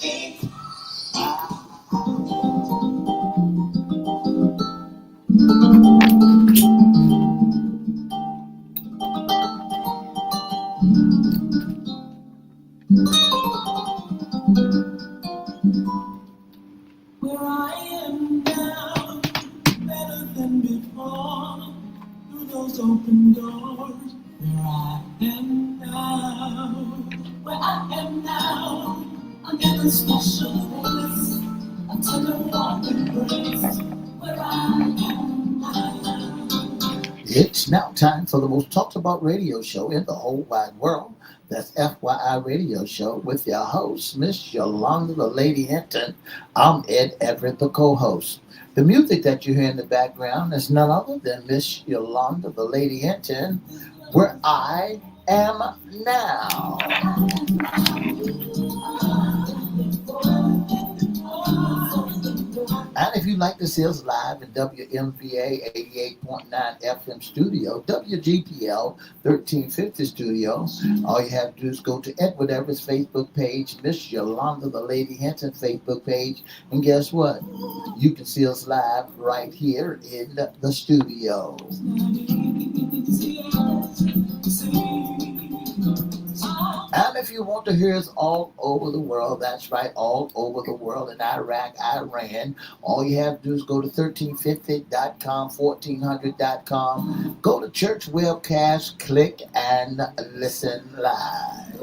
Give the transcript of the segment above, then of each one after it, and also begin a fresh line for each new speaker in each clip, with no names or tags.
Where I am now, better than before, through those open doors. Where I am now, where I am now, under the special grace, until the warm embrace. Where I am now.
It's now time for the most talked about radio show in the whole wide world. That's FYI Radio Show with your host, Miss Yolanda, the Lady Hinton. I'm Ed Everett, the co-host. The music that you hear in the background is none other than Miss Yolanda, the Lady Hinton, where I am now. And if you'd like to see us live in WMVA 88.9 FM studio, WGPL 1350 studio, all you have to do is go to Edward Everett's Facebook page, Miss Yolanda, the Lady Hinton Facebook page, and guess what? You can see us live right here in the studio. And if you want to hear us all over the world, that's right, all over the world, in Iraq, Iran, all you have to do is go to 1350.com, 1400.com, go to Church Webcast, click and listen live.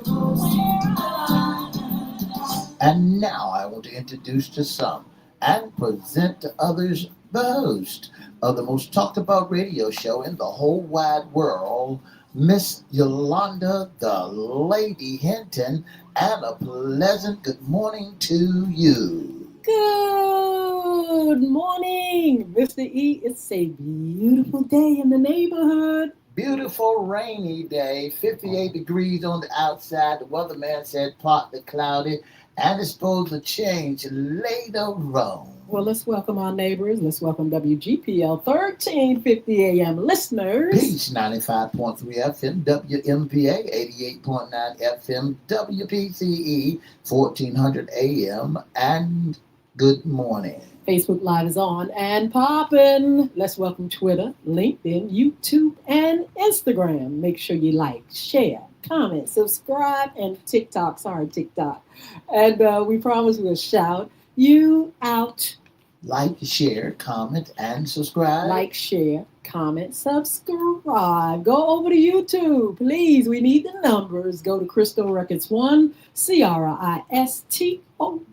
And now I want to introduce to some and present to others the host of the most talked about radio show in the whole wide world, Miss Yolanda, the Lady Hinton, and a pleasant good morning to you.
Good morning, Mr. E. It's a beautiful day in the neighborhood.
Beautiful rainy day, 58 degrees on the outside. The weatherman said partly cloudy, and it's supposed to change later on.
Well, let's welcome our neighbors. Let's welcome WGPL 1350 AM listeners.
Peace 95.3 FM, WMVA 88.9 FM, WPCE 1400 AM, and good morning.
Facebook Live is on and popping. Let's welcome Twitter, LinkedIn, YouTube, and Instagram. Make sure you like, share, comment, subscribe, and TikTok. Sorry, TikTok. And we promise we'll shout you out.
Like, share, comment, and subscribe.
Like, share, comment, subscribe. Go over to YouTube, please. We need the numbers. Go to Crystal Records 1, CRISTO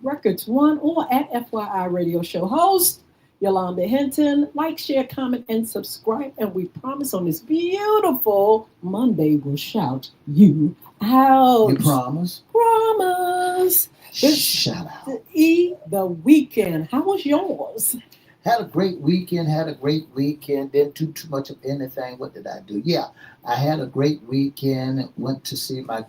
Records 1, or at FYI Radio Show host, Yolanda Hinton. Like, share, comment, and subscribe. And we promise on this beautiful Monday we'll shout you out.
You promise?
Promise.
Shout out.
The weekend. How was yours?
Had a great weekend. Didn't do too much of anything. What did I do? Yeah, I had a great weekend. Went to see my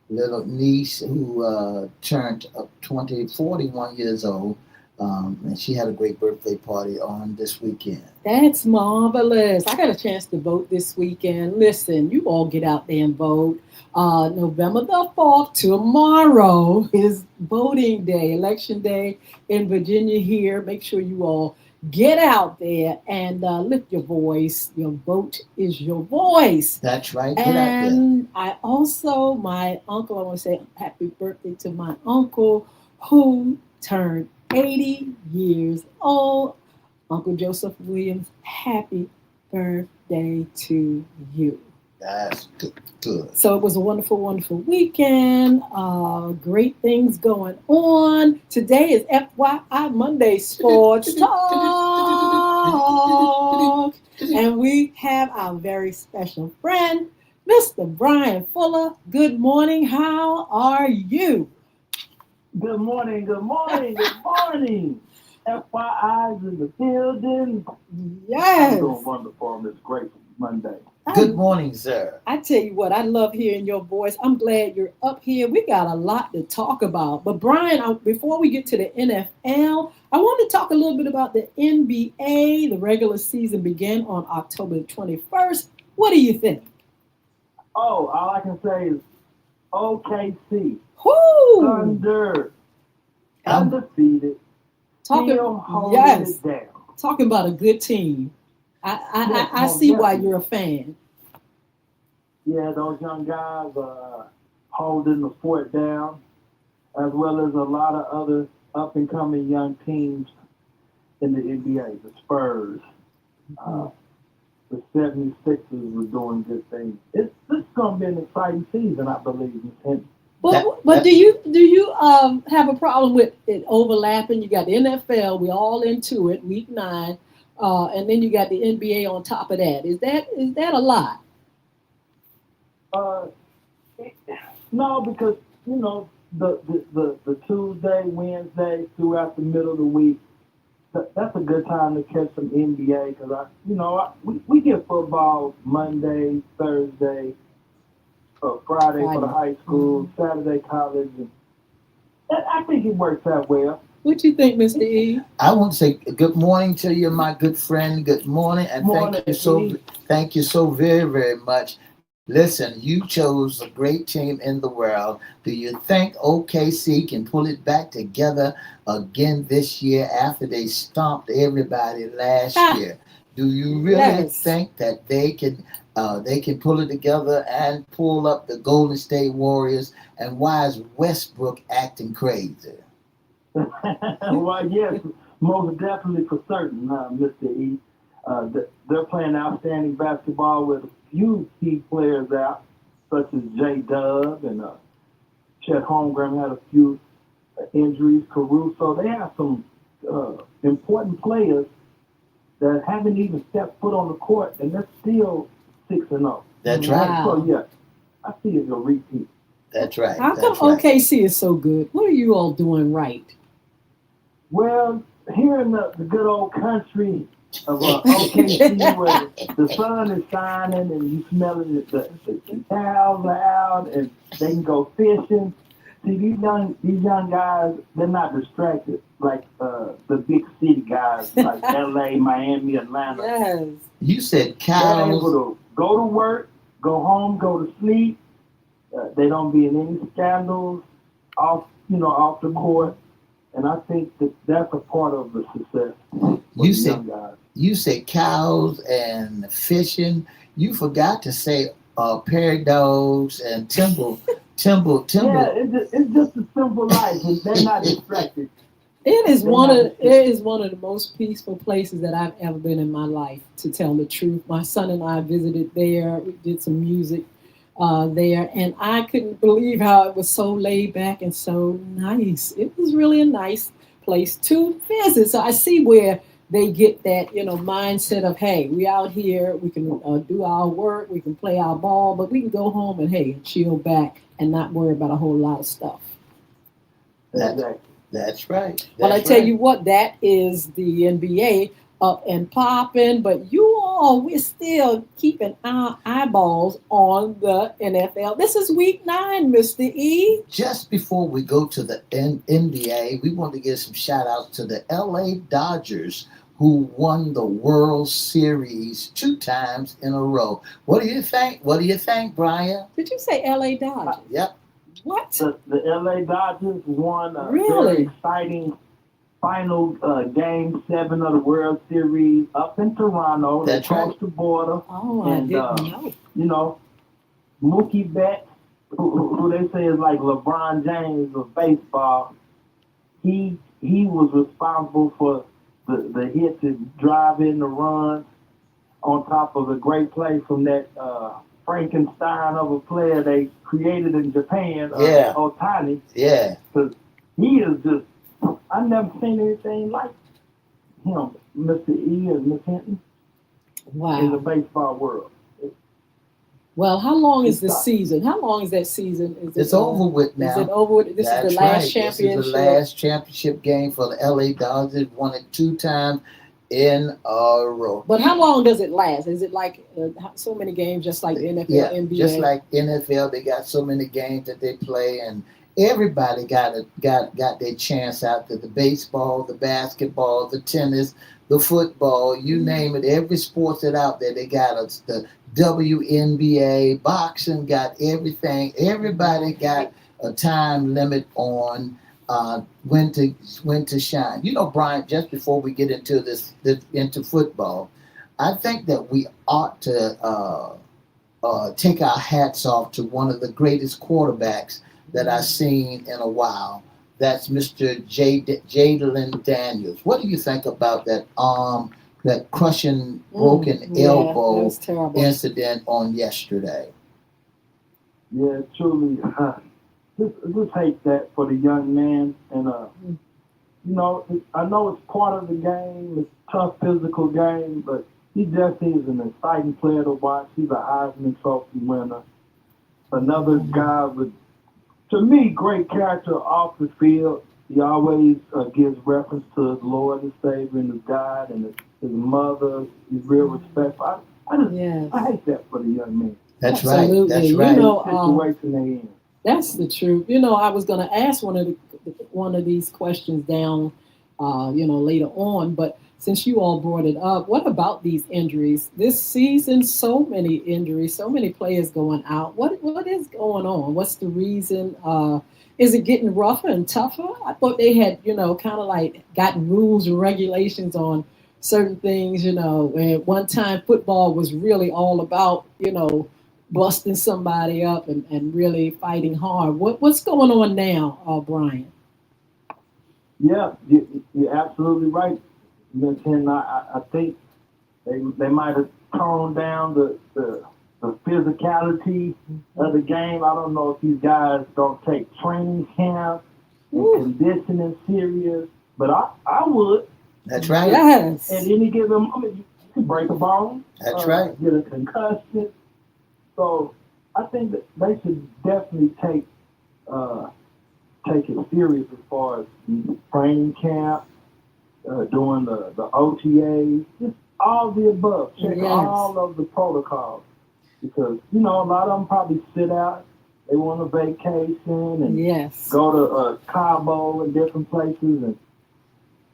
little niece who turned 41 years old. And she had a great birthday party on this weekend.
That's marvelous. I got a chance to vote this weekend. Listen, you all get out there and vote. November the 4th, tomorrow, is voting day, election day in Virginia here. Make sure you all get out there and lift your voice. Your vote is your voice.
That's right. Get
and out there. I also, my uncle, I want to say happy birthday to my uncle who turned 80 years old. Uncle Joseph Williams, happy birthday to you.
That's good.
So it was a wonderful, wonderful weekend. Great things going on. Today is FYI Monday Sports Talk. And we have our very special friend, Mr. Brian Fuller. Good morning. How are you?
Good morning. FYI's in the building.
Yes.
I'm doing wonderful on this great Monday.
Good morning, sir.
I tell you what, I love hearing your voice. I'm glad you're up here. We got a lot to talk about. But Brian, before we get to the NFL, I want to talk a little bit about the NBA. The regular season began on October 21st. What do you think?
Oh, all I can say is OKC.
Woo!
Thunder. undefeated,
Talking,
still holding
yes,
it down.
talking about a good team.
Yes,
I
most
see why
definitely.
you're a fan.
Yeah, those young guys are holding the fort down, as well as a lot of other up and coming young teams in the NBA. The Spurs, uh, the 76ers were doing good things. This is going to be an exciting season, I believe. And
But do you have a problem with it overlapping? You got the NFL, we all into it, week 9, and then you got the NBA on top of that. Is that a lot?
uh, no, because you know the Tuesday, Wednesday throughout the middle of the week. That's a good time to catch some NBA because we get football Monday, Thursday, Friday for the
Friday.
high school, Saturday college, and I think it works out well.
What you think, Mr. E?
I want to say good morning to you, my good friend. Good morning, and
Morning, E.
thank you so very, very much. Listen, you chose a great team in the world. Do you think OKC can pull it back together again this year after they stomped everybody last
Ha,
year? Do you really
yes.
think that they can pull it together and pull up the Golden State Warriors? And why is Westbrook acting crazy?
Well, yes, most definitely for certain, Mr. E. They're playing outstanding basketball with a few key players out, such as J. Dub and Chet Holmgren had a few injuries. Caruso, they have some important players that haven't even stepped foot on the court, and they're still 6-0.
That's right.
So
Wow.
yeah, I see it a repeat.
That's right.
How come
That's right.
OKC is so good? What are you all doing right?
Well, here in the good old country of OKC, where the sun is shining and you smelling the cows are out and they can go fishing. See, these young guys, they're not distracted like the big city guys like LA, Miami, Atlanta.
Yes.
You said
They're able
cows.
to go to work, go home, go to sleep. They don't be in any scandals off the court. And I think that's a part of the success for
You
the
said
young guys.
you said cows and fishing. You forgot to say prairie dogs and
Yeah,
timber.
it's just a simple life, and they're not distracted. They're not
It
distracted.
is one of the most peaceful places that I've ever been in my life, to tell the truth. My son and I visited there. We did some music there, and I couldn't believe how it was so laid back and so nice. It was really a nice place to visit. So I see where they get that mindset of, hey, we out here, we can do our work, we can play our ball, but we can go home and hey, chill back and not worry about a whole lot of stuff.
That
Exactly.
that's right.
Well, I
That's
tell you
right.
what, that is the NBA up and popping, but you all, we're still keeping our eyeballs on the NFL. This is week 9, Mr. E.
Just before we go to the NBA, we want to give some shout outs to the LA Dodgers who won the World Series 2 times in a row. What do you think? What do you think, Brian?
Did you say LA Dodgers?
Yep,
What?
The LA Dodgers won a very
Really?
exciting final Game 7 of the World Series up in Toronto. They
that's right.
crossed the border,
Oh, I
and
didn't know.
you know Mookie Betts, who they say is like LeBron James of baseball, he was responsible for the hits and drive in the runs on top of a great play from that Frankenstein of a player they created in Japan,
Yeah,
Otani.
yeah.
Because he is just, I've never seen anything like him, Mr. E and Miss Hinton, in the
Wow.
baseball world.
Well, how long is
It's
the
tough.
season? How long is that season?
It's over with
Is it
now.
over with? This is the
That's
last
right. This is the
championship.
last championship game for the LA Dodgers. Won it 2 times in a row.
But how long does it last? Is it like so many games, just like the NFL,
Yeah, just
NBA?
like NFL, they got so many games that they play, and everybody got their chance out there. The baseball, the basketball, the tennis, the football, you name it. Every sports that out there, they got us. The WNBA, boxing, got everything. Everybody got a time limit on when to shine. You know, Brian. Just before we get into this into football, I think that we ought to take our hats off to one of the greatest quarterbacks that I've seen in a while. That's Mr. Jalen Daniels. What do you think about that that crushing broken
Yeah, that
elbow
was terrible.
incident on yesterday?
Yeah, truly. Just hate that for the young man. And, I know it's part of the game. It's a tough physical game, but he definitely is an exciting player to watch. He's a Heisman Trophy winner. Another guy with, to me, great character off the field. He always gives reference to his Lord and Savior and his God and his mother. He's real respectful.
Yes.
I hate that for the young man.
That's
Absolutely.
right. That's
You
right.
know,
Situation they in.
that's the truth. You know, I was going to ask one of these questions down, later on. But since you all brought it up, what about these injuries this season? So many injuries, so many players going out. What is going on? What's the reason? Is it getting rougher and tougher? I thought they had, kind of like gotten rules and regulations on certain things. At one time football was really all about, busting somebody up and really fighting hard. What's going on now, Brian?
Yeah, you're absolutely right. Ken, I think they might have toned down the physicality of the game. I don't know if these guys don't take training camp and conditioning serious, but I would.
That's right.
Yes.
At any given moment, you can break a bone.
That's right.
Get a concussion. So I think that they should definitely take it serious as far as training camp, doing the OTAs, just all the above. Check all of the protocols because a lot of them probably sit out. They want a vacation and go to Cabo and different places, and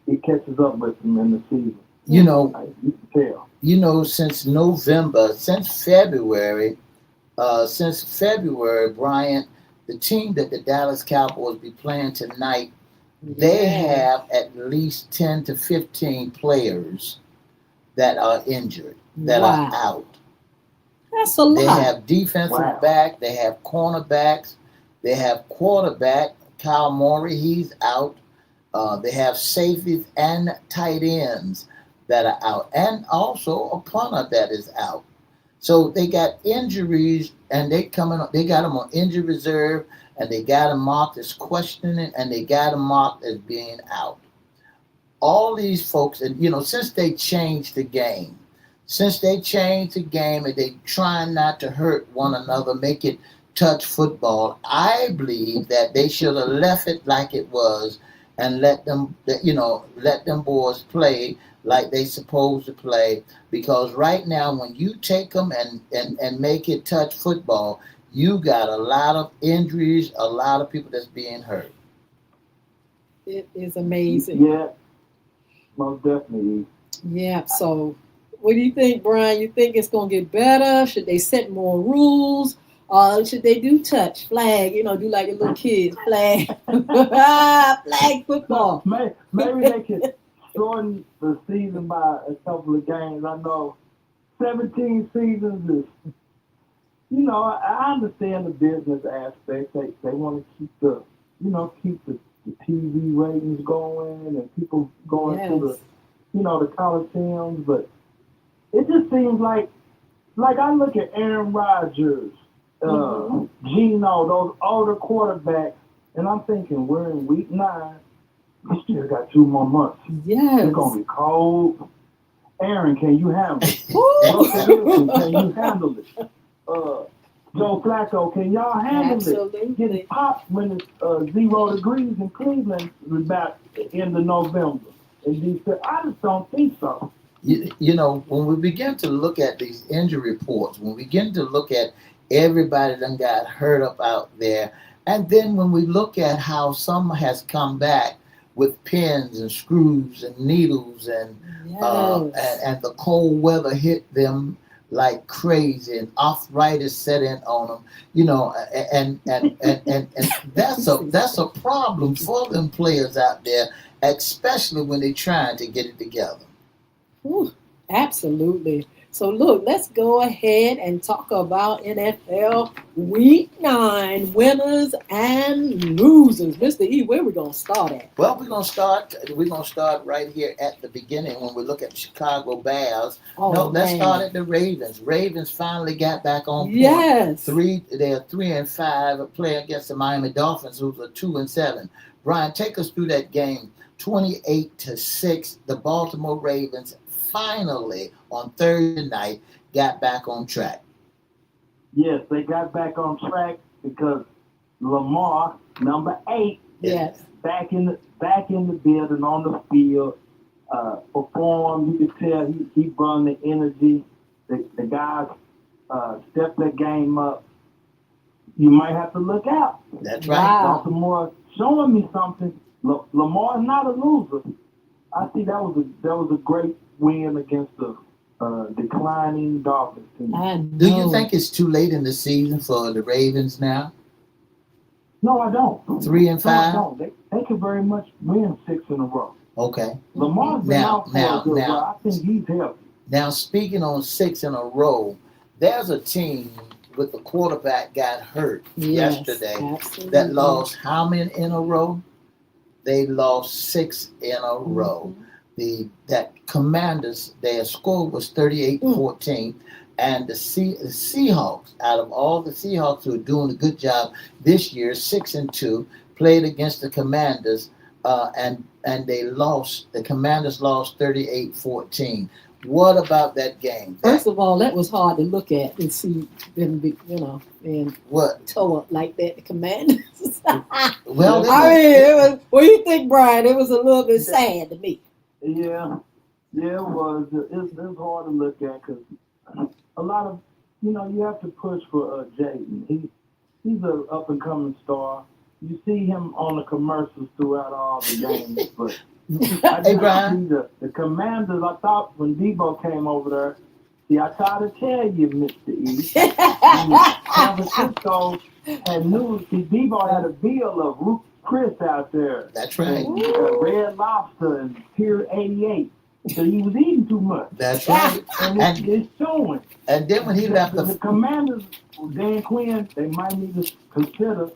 it catches up with them in the season. You can tell.
Since February, Brian, the team that the Dallas Cowboys be playing tonight, they have at least 10 to 15 players that are injured, that are out.
That's a lot.
They have defensive back, they have cornerbacks, they have quarterback, Kyle Murray, he's out. They have safeties and tight ends that are out, and also a punter that is out. So they got injuries, and they got them on injury reserve, and they got them marked as questioning, and they got them marked as being out. All these folks, and since they changed the game, and they trying not to hurt one another, make it touch football, I believe that they should have left it like it was, and let them boys play like they supposed to play. Because right now, when you take them and make it touch football, you got a lot of injuries, a lot of people that's being hurt.
It is amazing.
Yeah, most definitely.
Yeah. So, what do you think, Brian? You think it's going to get better? Should they set more rules? Should they do touch, flag, do like a little kids, flag, flag football?
Maybe they could shorten the season by a couple of games. I know 17 seasons is, I understand the business aspect. They want to keep the TV ratings going and people going to the Coliseums, but it just seems like I look at Aaron Rodgers, Geno, those older quarterbacks, and I'm thinking we're in week 9. We still got 2 more months.
Yes.
It's gonna be cold. Aaron, can you handle it? Can you handle it? Joe Flacco, can y'all handle it? Getting popped when it's 0 degrees in Cleveland about the end of November. I just don't think so.
When we begin to look at these injury reports, when we begin to look at everybody that got hurt up out there, and then when we look at how some has come back with pins and screws and needles and the cold weather hit them like crazy, and arthritis set in on them. You know, and that's a problem for them players out there, especially when they're trying to get it together.
Whew, absolutely. So look, let's go ahead and talk about NFL Week 9 winners and losers. Mr. E, where we gonna start at?
Well, we're gonna start right here at the beginning when we look at the Chicago Bears.
Oh
No, let's start
man,
at the Ravens. Ravens finally got back on point.
yes,
They're 3-5, playing against the Miami Dolphins, who's a 2-7. Brian, take us through that game. 28-6. The Baltimore Ravens finally on Thursday night got back on track.
Yes, they got back on track because Lamar, number 8,
yes.
back in the building on the field, performed. You could tell he brought the energy. The guys stepped their game up. You might have to look out.
That's right.
Wow.
Baltimore showing me something. Lamar's not a loser. I see that was a great win against the declining Dolphins team.
I know.
Do you think it's too late in the season for the Ravens now?
No, I don't.
3-5?
No, I don't. They could very much win 6 in a row.
Okay.
Lamar's been
Now-
out for a good
now-
while. I think he's healthy.
Now, speaking on 6 in a row, there's a team with the quarterback got hurt
Yes,
yesterday
absolutely.
that lost how many in a row? They lost 6 in a row. That Commanders, their score was 38-14, and the Seahawks, out of all the Seahawks who are doing a good job this year, 6-2, played against the Commanders, and they lost. The Commanders lost 38-14. What about that game?
First of all, that was hard to look at and see them, and
What?
toe up like that. The Commanders.
Well,
I mean, it was. What do you think, Brian? It was a little bit sad to me.
Yeah, it was. It's hard to look at because a lot of, you have to push for Jaden. He's an up and coming star. You see him on the commercials throughout all the games, but I
Hey,
just
Brian.
see the Commanders. I thought when Debo came over there, see, I tried to tell you, Mr. E. San Francisco had news. See, Debo had a deal of Ruth Chris out there.
That's right.
And, Red Lobster and Pier 88. So he was eating too much.
That's right.
And it's showing.
And then when he left
The Commanders, Dan Quinn, they might need to consider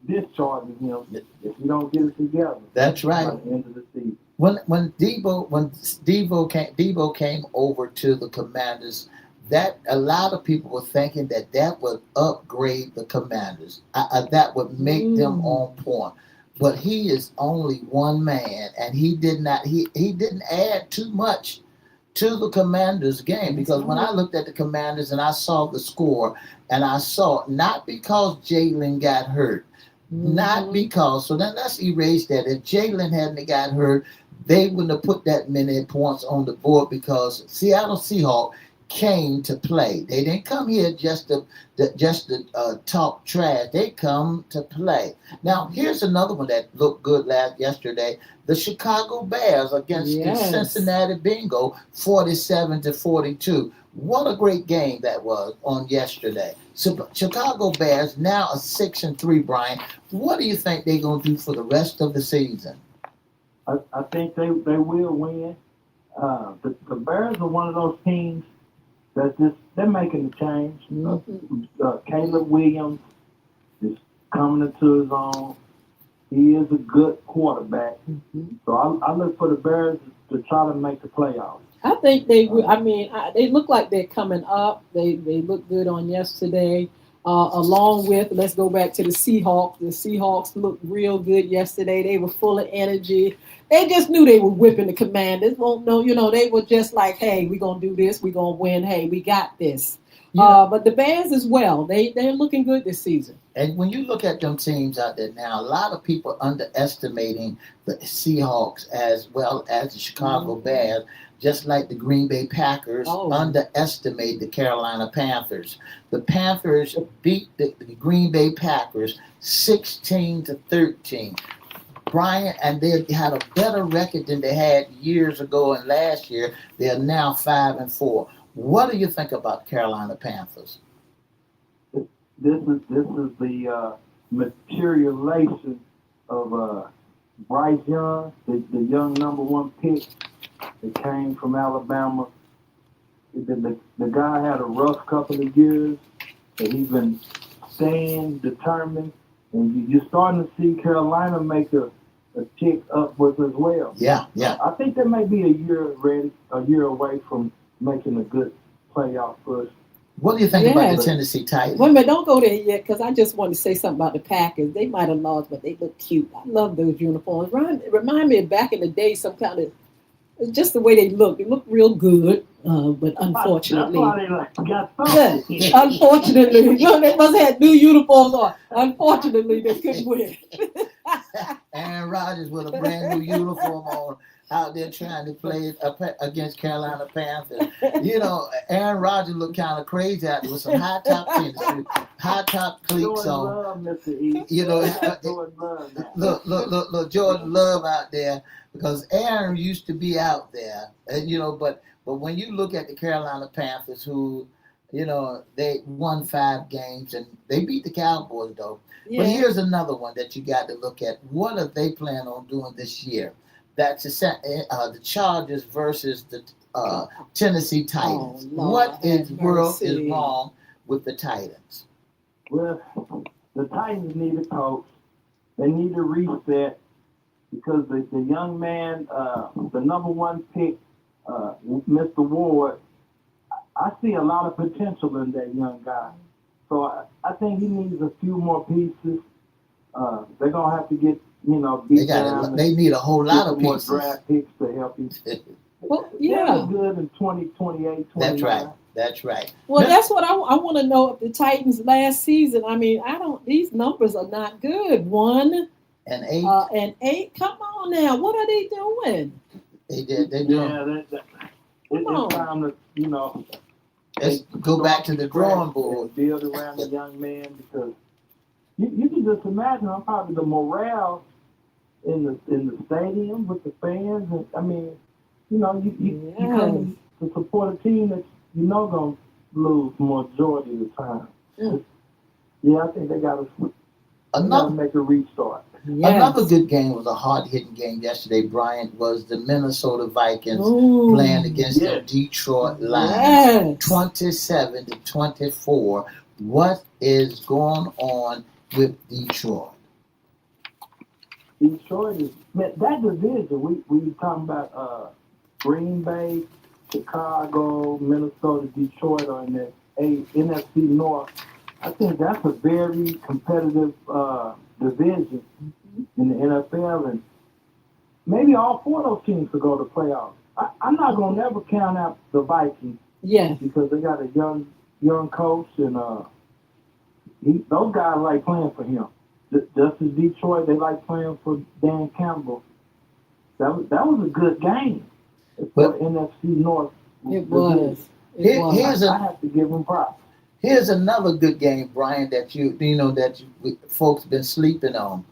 discharging him if you don't get it together.
That's right.
By the end of the season.
When Debo came over to the Commanders, that a lot of people were thinking that would upgrade the Commanders. That would make them on point. But he is only one man, and he didn't add too much to the Commanders game, because when I looked at the Commanders and I saw the score, and I saw, not because Jalen got hurt, not because, so then let's erase that. If Jalen hadn't got hurt, they wouldn't have put that many points on the board, because Seattle Seahawks came to play. They didn't come here just to talk trash. They come to play. Now, here's another one that looked good yesterday. The Chicago Bears against the Cincinnati Bingo, 47-42. What a great game that was on yesterday. So Chicago Bears now are 6-3, Brian. What do you think they're going to do for the rest of the season?
I think they will win. The Bears are one of those teams they're making the change. Caleb Williams is coming into his own. He is a good quarterback. So I look for the Bears to try to make the playoffs.
I think they will. I mean, they look like they're coming up. They look good on yesterday. Along with, let's go back to the Seahawks. The Seahawks looked real good yesterday. They were full of energy. They just knew they were whipping the Commanders. They were just like, hey, we're going to do this. We're going to win. Hey, we got this. But the Bears as well, they're looking good this season.
And when you look at them teams out there now, a lot of people underestimating the Seahawks as well as the Chicago Bears, just like the Green Bay Packers underestimate the Carolina Panthers. The Panthers beat the Green Bay Packers 16-13. Brian, and they had a better record than they had years ago and last year. They are now 5-4. What do you think about Carolina Panthers?
This is the materialization of Bryce Young, the young number one pick that came from Alabama. The guy had a rough couple of years, but he's been staying determined, and you're starting to see Carolina make a tick upwards as well.
Yeah.
I think they may be a year away from making a good playoff push.
What do you think about the
Yes.
Tennessee Titans?
Wait a minute, don't go there yet, because I just want to say something about the Packers. They might have lost, but they look cute. I love those uniforms. Remind me of back in the day, some kind of, just the way they look. They look real good, but unfortunately.
That's why they got
Yeah,
something.
unfortunately, they must have had new uniforms on. Unfortunately, they couldn't win.
Aaron Rodgers with a brand new uniform on out there trying to play against Carolina Panthers. You know, Aaron Rodgers looked kind of crazy out there with some high top tennis shoes, high top cleats
Jordan
on.
Love, Mr. E.
You know,
Jordan Love now.
look, Jordan Love out there, because Aaron used to be out there, and but when you look at the Carolina Panthers, who, they won 5 games and they beat the Cowboys though.
Yeah.
But here's another one that you got to look at. What are they planning on doing this year? That's the Chargers versus the Tennessee Titans.
Oh, Lord,
what in
have
the world is
mercy.
wrong with the Titans?
Well, the Titans need a coach. They need a reset because the young man, the number one pick, Mr. Ward, I see a lot of potential in that young guy. So I think he needs a few more pieces. They're going to have to get, beat down.
They need a whole lot of
more
pieces.
draft picks to help him.
Well,
They'll
yeah.
be good in 2028, 29.
That's right. That's right.
Well,
Now-
that's what I want to know. If the Titans last season, I mean, these numbers are not good. 1
and 8,
and 8. Come on now, what are they doing?
they did. They doing.
Yeah,
Come on.
it's time to,
Let's go back to the drawing board.
and build around the young man, because you can just imagine probably the morale in the stadium with the fans. And, I mean, you come to support a team that gonna lose majority of the time.
Mm.
Yeah, I think they gotta make a restart.
Yes.
Another good game was a hard-hitting game yesterday, Bryant, was the Minnesota Vikings
Ooh.
playing against the
Yes.
Detroit Lions.
Yes.
27-24. What is going on with Detroit?
Detroit is that division. We talking about Green Bay, Chicago, Minnesota, Detroit are in that NFC North. I think that's a very competitive division in the NFL, and maybe all 4 of those teams could go to playoffs. I'm not gonna never count out the Vikings
Yes.
because they got a young coach, and those guys like playing for him. Just as Detroit, they like playing for Dan Campbell. That was a good game for NFC North.
It was.
Here's
I have to give them props.
Here's another good game, Brian, that folks been sleeping on.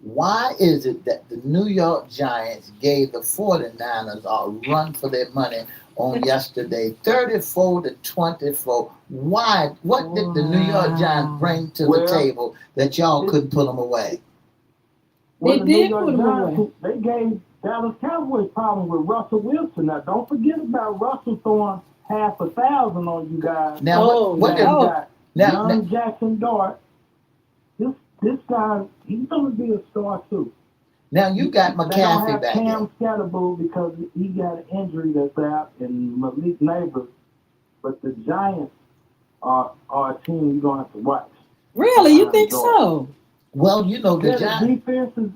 Why is it that the New York Giants gave the 49ers a run for their money on yesterday, 34-24? Why? What did the New York Giants bring to the table that y'all couldn't put them away?
They
The
did
New York
put 'em
Giants,
away.
They gave Dallas Cowboys problem with Russell Wilson. Now, don't forget about Russell throwing 5,000 on you guys.
Now,
Oh,
what
You
did,
got
now,
young Jackson Dart. This guy, he's going to be a star too.
now you got
They don't
McCaffrey
have
back
Cam
there.
Scatterbull because he got an injury that's out, and Malik Neighbors. But the Giants are a team you're going to have to watch.
Really? You think so?
Well, the
The
Giants.
defense is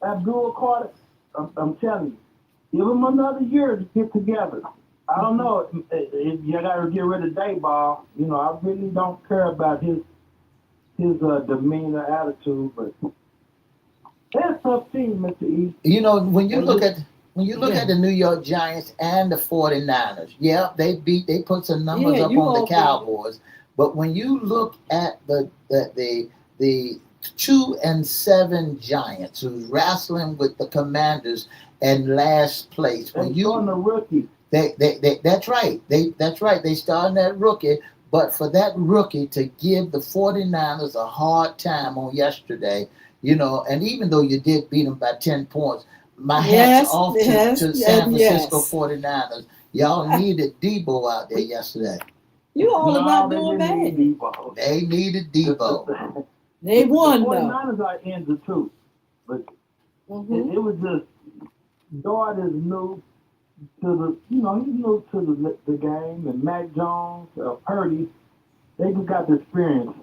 Abdul Carter. I'm telling you, give him another year to get together. I don't know if you got to get rid of Dayball. I really don't care about his demeanor, attitude, but that's a tough team, Mr. E.
When you look at the New York Giants and the 49ers, they put some numbers up
you
on the
all
Cowboys. But when you look at the 2-7 Giants who's wrestling with the Commanders in last place,
And showing the rookie.
That's right. That's right. They started that rookie, but for that rookie to give the 49ers a hard time on yesterday, and even though you did beat them by 10 points, my hats
Yes,
off
yes,
to San
and
Francisco
yes.
49ers. Y'all needed Debo out there yesterday.
You all are
No,
not
they
doing
didn't
bad.
need Debo.
They needed Debo.
They won
The
though.
49ers are injured too. But
Mhm.
it was just, Dart is new to he's new to the game, and Mac Jones, Purdy, they just got the experience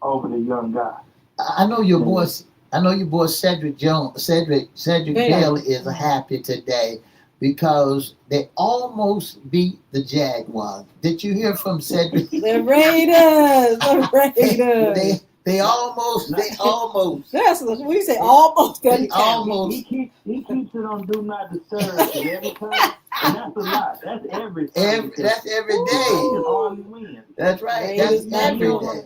over the young guy.
I know your boy.
And
I know your boy Cedric Bell
Bell.
is happy today because they almost beat the Jaguars. Did you hear from Cedric?
The Raiders. The
they
Raiders.
they almost
That's what we say. Almost
they
doesn't count.
almost
he keeps it on do not disturb every time, and that's a lot. That's every time.
that's every
The
day.
Raiders hardly win.
That's right.
Raiders
That's
not
every
doing
day.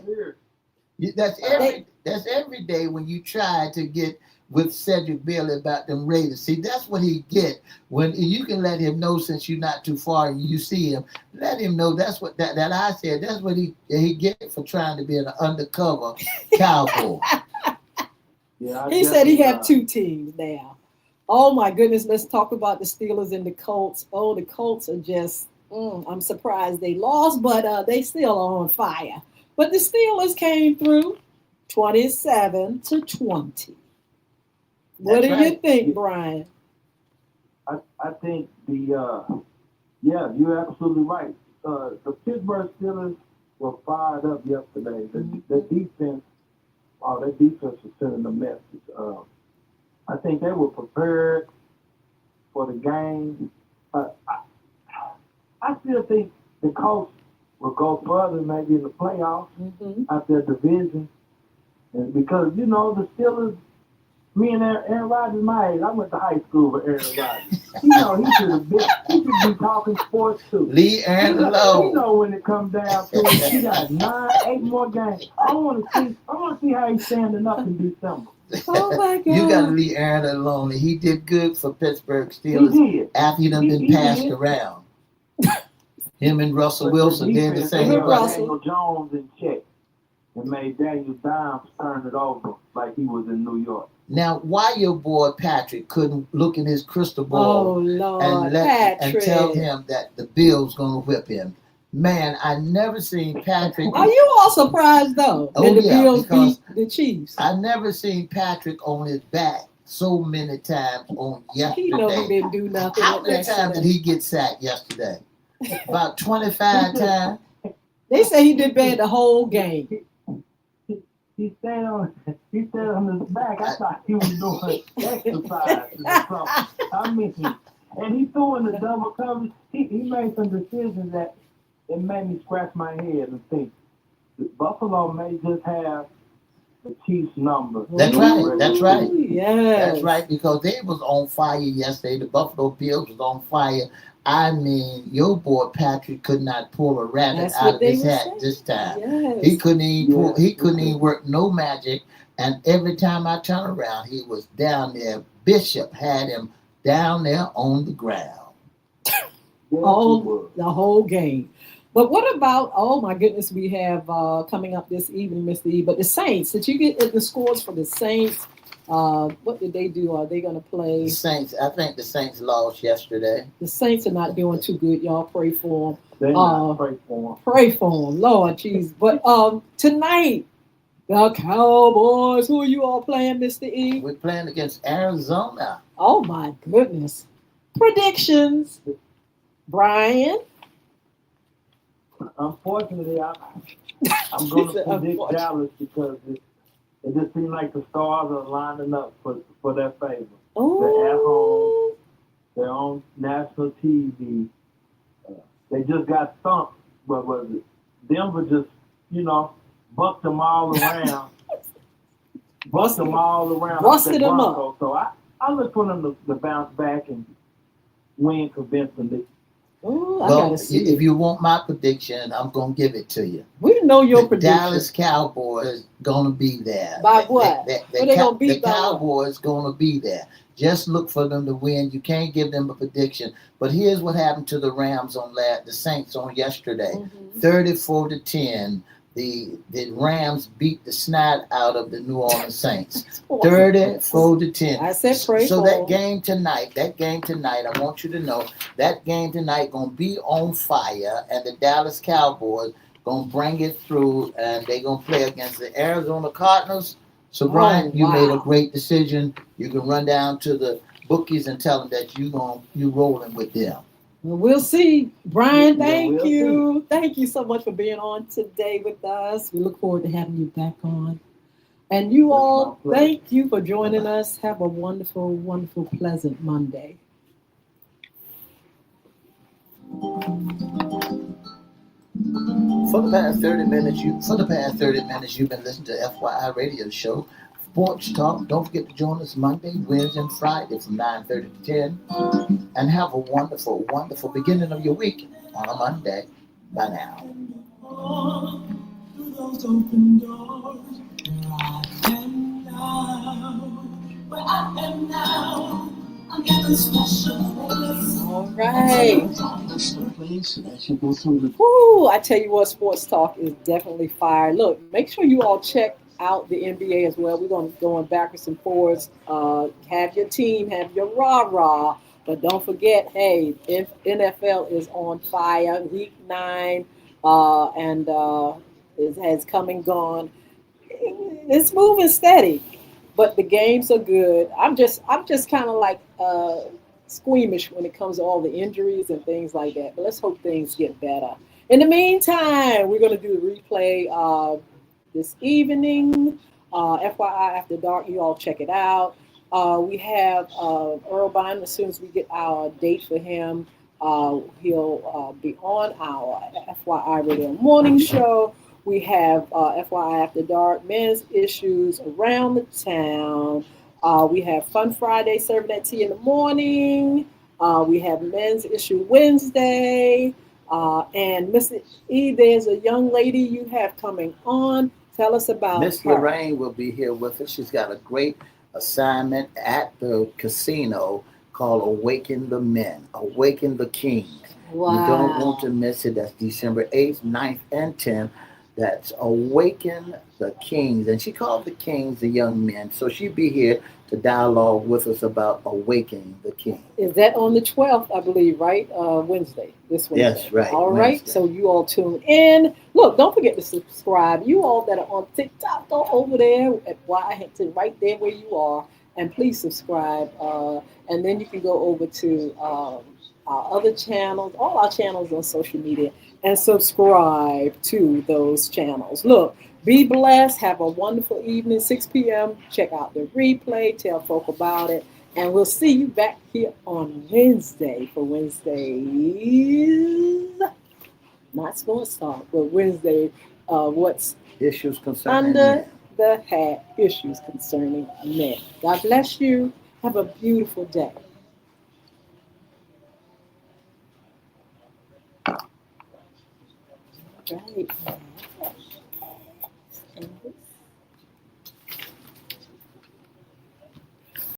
it.
That's
They,
every day when you try to get with Cedric Bailey about them Raiders. See, that's what he get when you can let him know since you're not too far and you see him. Let him know that's what that I said. That's what he get for trying to be an undercover cowboy.
Yeah,
he said he had two teams now. Oh my goodness, let's talk about the Steelers and the Colts. Oh, the Colts are just, I'm surprised they lost, but they still are on fire. But the Steelers came through 27-20. What
That's
do
right.
you think, Brian?
I think yeah, you're absolutely right. The Pittsburgh Steelers were fired up yesterday. The defense, their defense was sending a message. I think they were prepared for the game. I still think the Colts will go further, maybe in the playoffs, out their division, and because the Steelers. Me and Aaron Rodgers, my age. I went to high school with Aaron Rodgers. He should be talking sports too.
Leave Aaron alone.
When it comes down to it, he got 8 more games. I want to see how he's standing up in December.
Oh my God!
You got to leave Aaron alone. He did good for Pittsburgh
He
Steelers
did.
after he done been passed around. Him and Russell Wilson did the same.
They
Russell.
got Daniel Jones in check and made Daniel Dimes turn it over like he was in New York.
Now, why your boy Patrick couldn't look in his crystal ball
Lord,
and tell him that the Bills gonna whip him? Man, I never seen Patrick.
Are you all surprised though that the Bills beat the Chiefs?
I never seen Patrick on his back so many times on yesterday.
He know he didn't do nothing.
How many times did he get sacked yesterday? About 25 times.
They say he did bad the whole game.
He stayed on his back. I thought he was doing exercise or something. I mean, and he threw in the double coverage. He made some decisions that it made me scratch my head and think Buffalo may just have the Chiefs' number.
That's right. That's right.
Yes.
That's right, because they was on fire yesterday. The Buffalo Bills was on fire. I mean, your boy Patrick could not pull a rabbit out of his hat this time.
Yes.
He couldn't even work no magic. And every time I turn around, he was down there. Bishop had him down there on the ground.
The whole game. But what about, oh my goodness, we have coming up this evening, Mr. E, but the Saints, did you get the scores for the Saints? What did they do? Are they going to play?
The Saints, I think the Saints lost yesterday.
The Saints are not doing too good. Y'all pray for them.
Pray for them.
Pray for them, Lord jeez. But tonight, the Cowboys, who are you all playing, Mr. E?
We're playing against Arizona.
Oh my goodness. Predictions. Brian?
Unfortunately, I'm going to predict Dallas because it just seems like the stars are lining up for their favor. They're at home. They're on national TV. They just got thumped. What was it? Denver just, bucked them all around. Busted them up. So I look for them to bounce back and win convincingly.
Oh, I
Well,
gotta see
if
it.
you want my prediction, I'm gonna give it to you.
We know your
The
prediction.
Dallas Cowboys gonna be there.
By what? What they gonna
The
beat by what?
Cowboys gonna be there. Just look for them to win. You can't give them a prediction. But here's what happened to the Rams the Saints on yesterday.
Mhm.
34-10. The Rams beat the snot out of the New Orleans Saints.
Sports.
34-10.
I said pray
So
for
that
'em.
game tonight, I want you to know that game tonight gonna be on fire, and the Dallas Cowboys gonna bring it through, and they gonna play against the Arizona Cardinals. So Brian,
Oh
you made a
wow.
great decision. You can run down to the bookies and tell them that you rolling with them.
Well, we'll see. Brian,
Yeah,
thank
we'll see.
you. Thank you so much for being on today with us. We look forward to having you back on. And you
It's my
all,
pleasure.
thank you for joining us. Have a wonderful, wonderful, pleasant Monday.
For the past 30 minutes, you've been listening to FYI Radio Show. Sports Talk. Don't forget to join us Monday, Wednesday, and Friday from 9:30 to 10. And have a wonderful, wonderful beginning of your week on a Monday. Bye now.
Through those open doors, where I am now, I'm getting special.
All right.
Place that you go through the
Woo, I tell you what, Sports Talk is definitely fire. Look, make sure you all check out the NBA as well. We're going to go on backwards and forwards. Have your team, have your rah-rah. But don't forget, hey, if NFL is on fire. Week 9 and it has come and gone. It's moving steady, but the games are good. I'm just kind of like squeamish when it comes to all the injuries and things like that. But let's hope things get better. In the meantime, we're going to do the replay this evening. FYI After Dark, you all check it out. We have Earl Bynum. As soon as we get our date for him, he'll be on our FYI Radio Morning Show. We have FYI After Dark, men's issues around the town. We have Fun Friday, serving that tea in the morning. We have men's issue Wednesday. And Miss E, there's a young lady you have coming on. Tell us about
Miss
her.
Lorraine will be here with us. She's got a great assignment at the casino called Awaken the Men, Awaken the Kings.
Wow.
You don't want to miss it. That's December 8th, 9th, and 10th. That's Awaken the Kings. And she called the Kings the young men. So she'll be here to dialogue with us about awakening the King.
Is that on the 12th, I believe, right? Wednesday, this Wednesday.
Yes, right.
All right,
Wednesday.
so you all tune in. Look, don't forget to subscribe. You all that are on TikTok, go over there at Y Hinton, right there where you are, and please subscribe. And then you can go over to our other channels, all our channels on social media, and subscribe to those channels. Look, be blessed. Have a wonderful evening, 6 p.m. Check out the replay. Tell folk about it. And we'll see you back here on Wednesday for Wednesday's, not Sports Talk, but Wednesday, what's
Issues concerning
under
men.
the hat, issues concerning men. God bless you. Have a beautiful day. Right.